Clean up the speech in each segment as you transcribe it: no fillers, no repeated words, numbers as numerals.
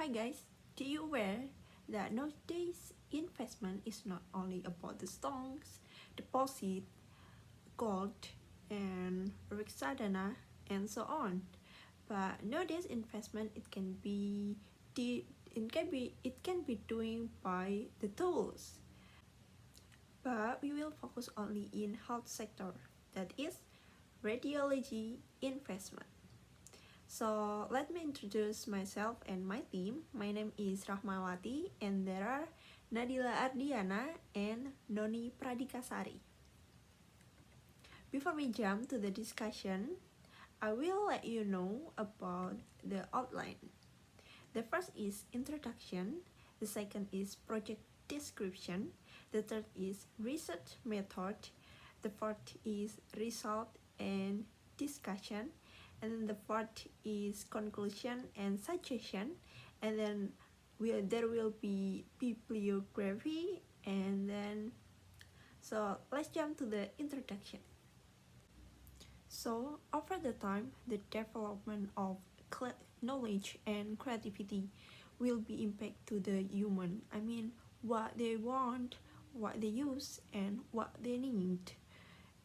Hi guys, do you aware that nowadays investment is not only about the stocks, deposit, gold, and reksadana, and so on, but nowadays investment it can be doing by the tools, but we will focus only in health sector, that is radiology investment. So let me introduce myself and my team. My name is Rahmawati and there are Nadila Ardiana and Noni Pradikasari. Before we jump to the discussion, I will let you know about the outline. The first is introduction, the second is project description, the third is research method, the fourth is result and discussion, and then the fourth is conclusion and suggestion, and then there will be bibliography, and then so let's jump to the introduction. So over the time, the development of knowledge and creativity will be impact to the human. I mean, what they want, what they use, and what they need,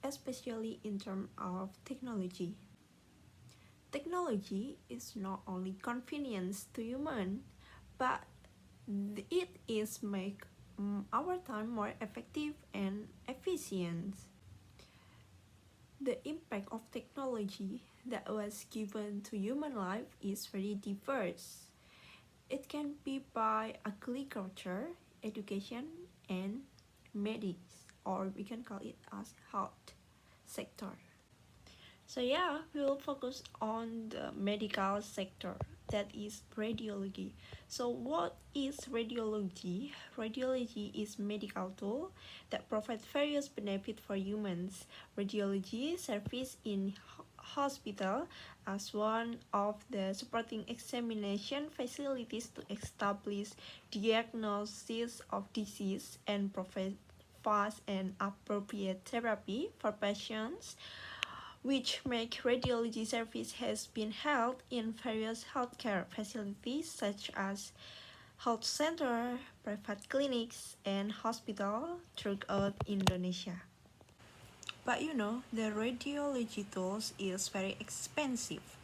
especially in terms of technology. Technology is not only convenience to human, but it is make our time more effective and efficient. The impact of technology that was given to human life is very diverse. It can be by agriculture, education, and medicine, or we can call it as health sector. So yeah, we will focus on the medical sector, that is radiology. So what is radiology? Radiology is medical tool that provides various benefits for humans. Radiology service in hospital as one of the supporting examination facilities to establish diagnosis of disease and provide fast and appropriate therapy for patients, which make radiology service has been held in various healthcare facilities such as health center, private clinics, and hospital throughout Indonesia. But you know, the radiology tools is very expensive,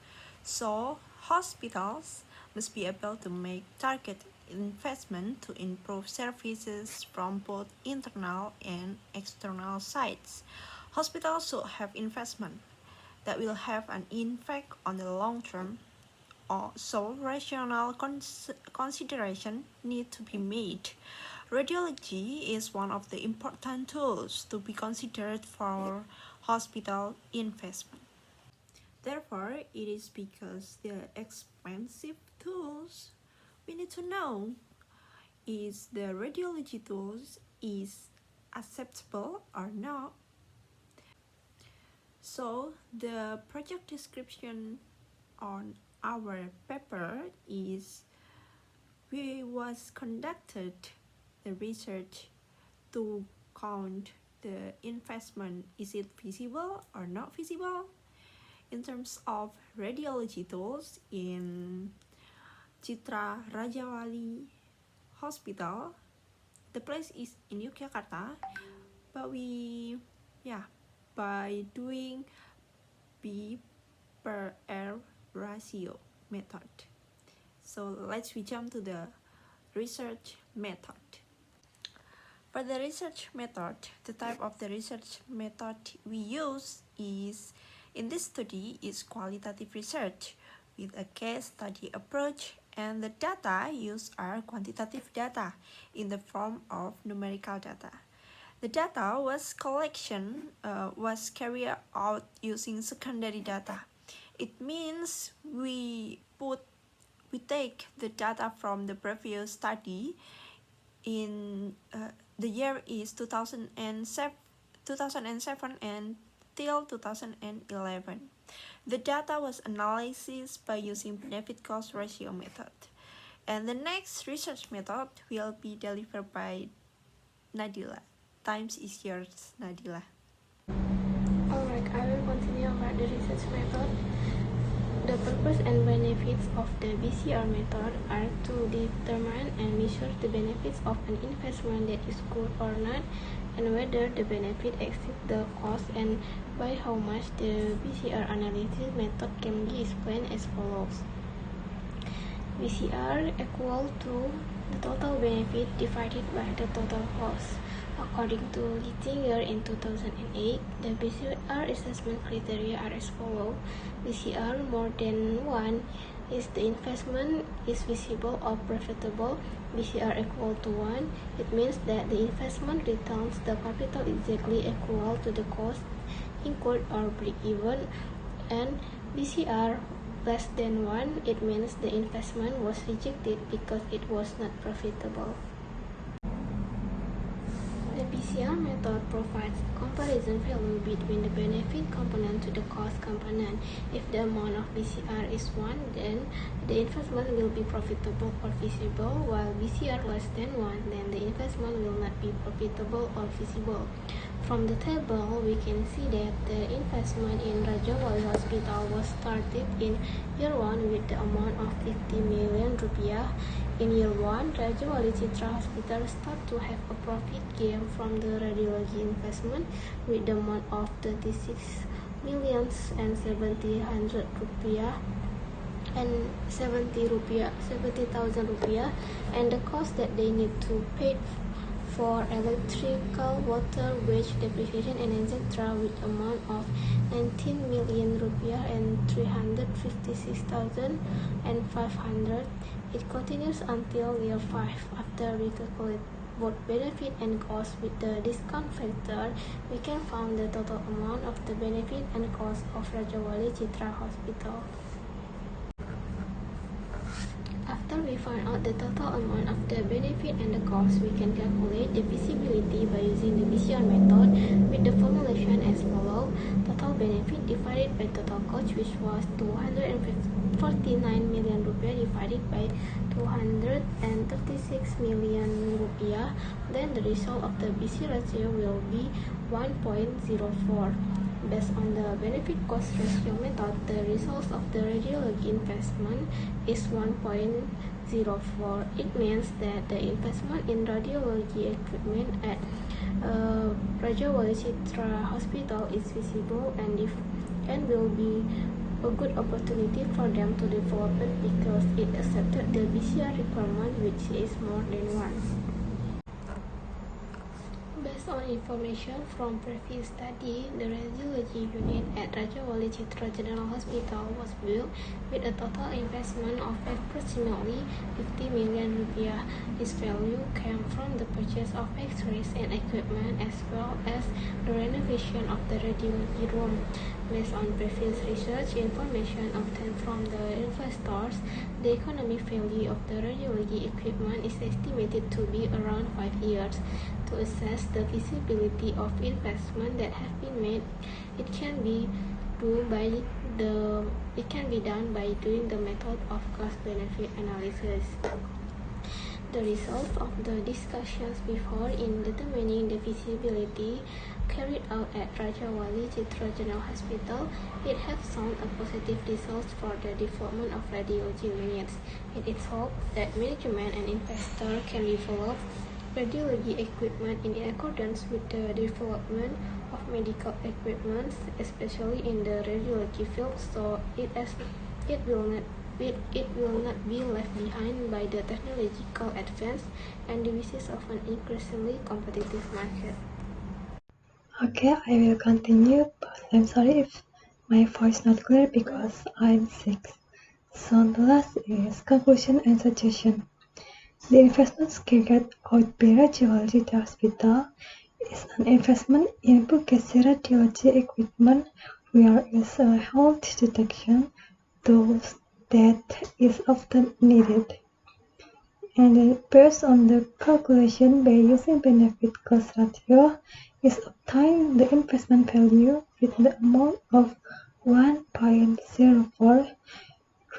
so hospitals must be able to make targeted investment to improve services from both internal and external sides. Hospitals should have investment that will have an impact on the long term, so rational consideration need to be made. Radiology is one of the important tools to be considered for hospital investment. Therefore, it is because the expensive tools we need to know is the radiology tools is acceptable or not. So the project description on our paper is we was conducted the research to count the investment, is it feasible or not feasible in terms of radiology tools in Citra Rajawali Hospital. The place is in Yogyakarta, but by doing B per R ratio method. So let's jump to the research method. For the research method, the type of the research method we use is, in this study, is qualitative research with a case study approach, and the data used are quantitative data in the form of numerical data. The data was carried out using secondary data. It means we take the data from the previous study in the year is 2007 until 2011. The data was analyzed by using benefit-cost ratio method. And the next research method will be delivered by Nadila. Times is yours, Nadila. Alright, I will continue about the research method. The purpose and benefits of the BCR method are to determine and measure the benefits of an investment that is good or not, and whether the benefit exceeds the cost, and by how much. The BCR analysis method can be explained as follows. BCR equal to the total benefit divided by the total cost. According to Littinger in 2008, the BCR assessment criteria are as follows. BCR more than 1 is the investment is visible or profitable. BCR equal to 1, it means that the investment returns the capital exactly equal to the cost incurred or break even. And BCR less than 1, it means the investment was rejected because it was not profitable. The BCR method provides a comparison value between the benefit component to the cost component. If the amount of BCR is 1, then the investment will be profitable or feasible, while BCR less than 1, then the investment will not be profitable or feasible. From the table, we can see that the investment in Radiology Hospital was started in year 1 with the amount of 50 million rupiah. In year 1, Radiology Hospital started to have a profit gain from the radiology investment with the amount of 36 millions and 70,000 rupiah and 70,000 rupiah, and the cost that they need to pay for electrical, water, wage, depreciation, and etc. with amount of 19 million rupiah and 356,500. It continues until year 5. After we calculate both benefit and cost with the discount factor, we can find the total amount of the benefit and cost of Rajawali Citra Hospital. After we find out the total amount of the benefit and the cost, we can calculate the feasibility by using the BCR method with the formulation as follows. Total benefit divided by total cost, which was 249 million rupiah divided by 236 million rupiah. Then the result of the BC ratio will be 1.04. Based on the benefit cost ratio method, the results of the radiology investment is 1.04. It means that the investment in radiology equipment at Rajawali Citra Hospital is feasible and will be a good opportunity for them to develop it because it accepted the BCR requirement, which is more than 1. Based on information from previous study, the radiology unit at Rajawali Citra General Hospital was built with a total investment of approximately 50 million rupiah. This value came from the purchase of X-rays and equipment as well as the renovation of the radiology room. Based on previous research information obtained from the investors, the economic value of the radiology equipment is estimated to be around 5 years. To assess the feasibility of investment that have been made, it can be done by doing the method of cost-benefit analysis. The results of the discussions before in determining the feasibility carried out at Rajawali Citra General Hospital, it has shown a positive results for the development of radiology units. It is hoped that management and investor can develop radiology equipment in accordance with the development of medical equipment, especially in the radiology field, so it will not be left behind by the technological advance and the wishes of an increasingly competitive market. Okay, I will continue, but I'm sorry if my voice not clear because I'm sick. So the last is conclusion and suggestion. The investments carried out by Radiology Hospital is an investment in purchasing radiology equipment where is a health detection tool that is often needed. And then based on the calculation by using benefit cost ratio is obtained the investment value with the amount of 1.04,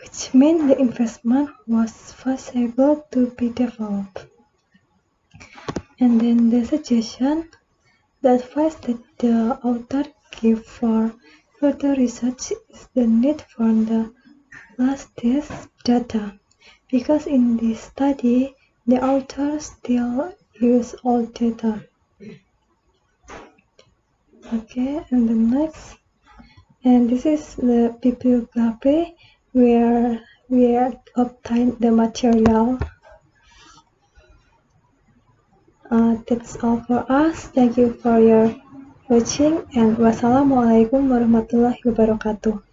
which means the investment was feasible to be developed. And then the suggestion, the advice that the author gave for further research is the need for the plus this data, because in this study, the authors still use old data. Okay, and the next, and this is the bibliography where we obtain the material. That's all for us. Thank you for your watching, and wassalamualaikum warahmatullahi wabarakatuh.